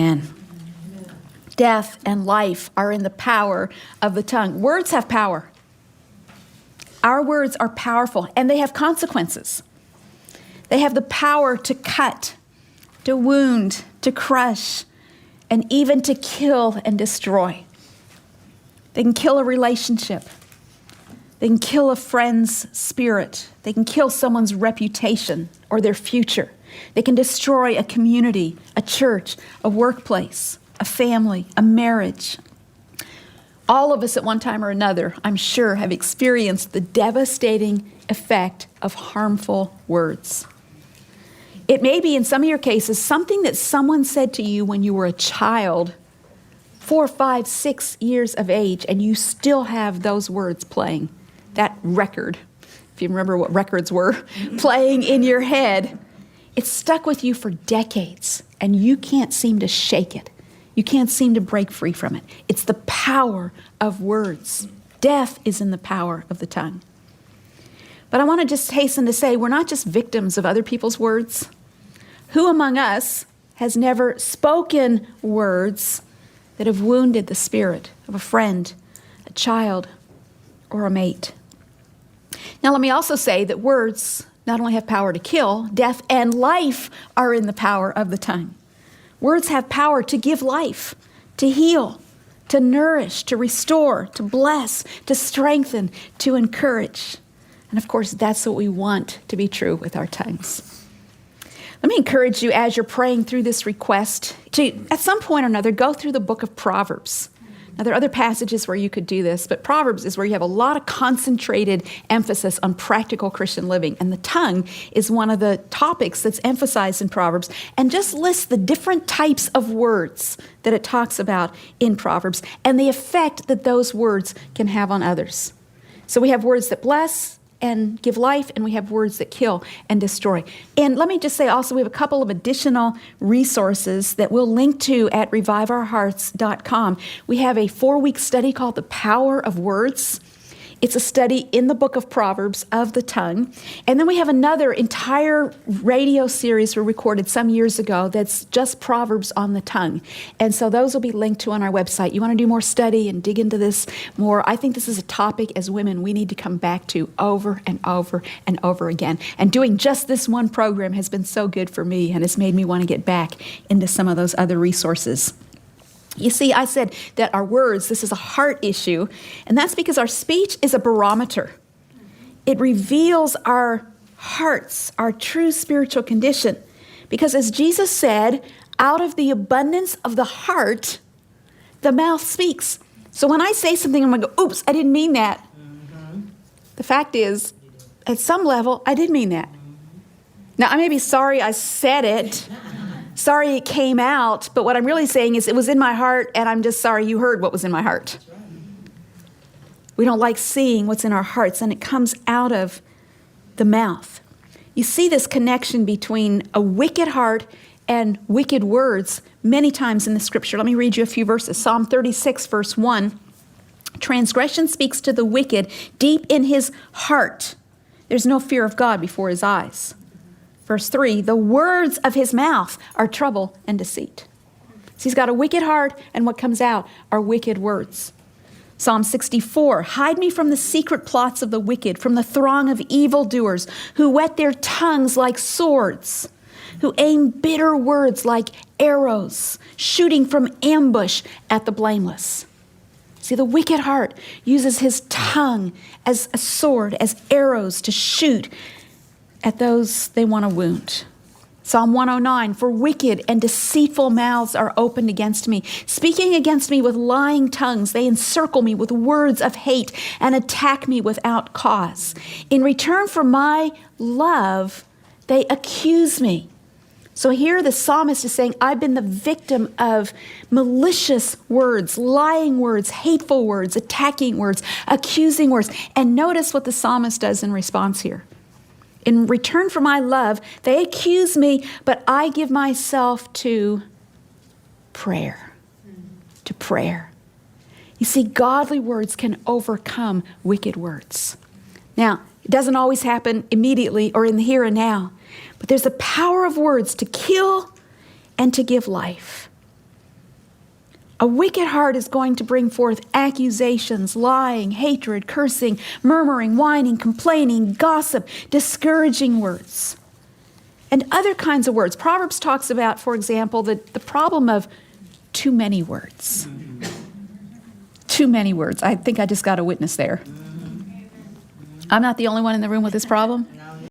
Amen. Death and life are in the power of the tongue. Words have power. Our words are powerful, and they have consequences. They have the power to cut, to wound, to crush, and even to kill and destroy. They can kill a relationship. They can kill a friend's spirit. They can kill someone's reputation or their future. They can destroy a community, a church, a workplace, a family, a marriage. All of us at one time or another, I'm sure, have experienced the devastating effect of harmful words. It may be, in some of your cases, something that someone said to you when you were a child, 4, 5, 6 years of age, and you still have those words playing. That record, if you remember what records were, playing in your head. It's stuck with you for decades, and you can't seem to shake it. You can't seem to break free from it. It's the power of words. Death is in the power of the tongue. But I want to just hasten to say, we're not just victims of other people's words. Who among us has never spoken words that have wounded the spirit of a friend, a child, or a mate? Now, let me also say that words not only have power to kill, death and life are in the power of the tongue. Words have power to give life, to heal, to nourish, to restore, to bless, to strengthen, to encourage. And of course, that's what we want to be true with our tongues. Let me encourage you as you're praying through this request to, at some point or another, go through the book of Proverbs. Now, there are other passages where you could do this, but Proverbs is where you have a lot of concentrated emphasis on practical Christian living. And the tongue is one of the topics that's emphasized in Proverbs. And just list the different types of words that it talks about in Proverbs and the effect that those words can have on others. So we have words that bless and give life, and we have words that kill and destroy. And let me just say also, we have a couple of additional resources that we'll link to at reviveourhearts.com. We have a 4-week study called The Power of Words. It's a study in the book of Proverbs of the tongue. And then we have another entire radio series we recorded some years ago that's just Proverbs on the tongue. And so those will be linked to on our website. You want to do more study and dig into this more? I think this is a topic as women we need to come back to over and over and over again. And doing just this one program has been so good for me and has made me want to get back into some of those other resources. You see, I said that our words, this is a heart issue, and that's because our speech is a barometer. It reveals our hearts, our true spiritual condition. Because as Jesus said, out of the abundance of the heart, the mouth speaks. So when I say something, I'm going to go, oops, I didn't mean that. The fact is, at some level, I did mean that. Now, I may be sorry I said it. Sorry it came out, but what I'm really saying is it was in my heart, and I'm just sorry you heard what was in my heart. We don't like seeing what's in our hearts, and it comes out of the mouth. You see this connection between a wicked heart and wicked words many times in the scripture. Let me read you a few verses. Psalm 36, verse 1. Transgression speaks to the wicked deep in his heart. There's no fear of God before his eyes. Verse 3, the words of his mouth are trouble and deceit. So he's got a wicked heart, and what comes out are wicked words. Psalm 64, hide me from the secret plots of the wicked, from the throng of evildoers who whet their tongues like swords, who aim bitter words like arrows, shooting from ambush at the blameless. See, the wicked heart uses his tongue as a sword, as arrows to shoot at those they want to wound. Psalm 109, for wicked and deceitful mouths are opened against me. Speaking against me with lying tongues, they encircle me with words of hate and attack me without cause. In return for my love, they accuse me. So here the psalmist is saying, I've been the victim of malicious words, lying words, hateful words, attacking words, accusing words. And notice what the psalmist does in response here. In return for my love, they accuse me, but I give myself to prayer. To prayer. You see, godly words can overcome wicked words. Now, it doesn't always happen immediately or in the here and now, but there's the power of words to kill and to give life. A wicked heart is going to bring forth accusations, lying, hatred, cursing, murmuring, whining, complaining, gossip, discouraging words, and other kinds of words. Proverbs talks about, for example, the problem of too many words. Too many words. I think I just got a witness there. I'm not the only one in the room with this problem.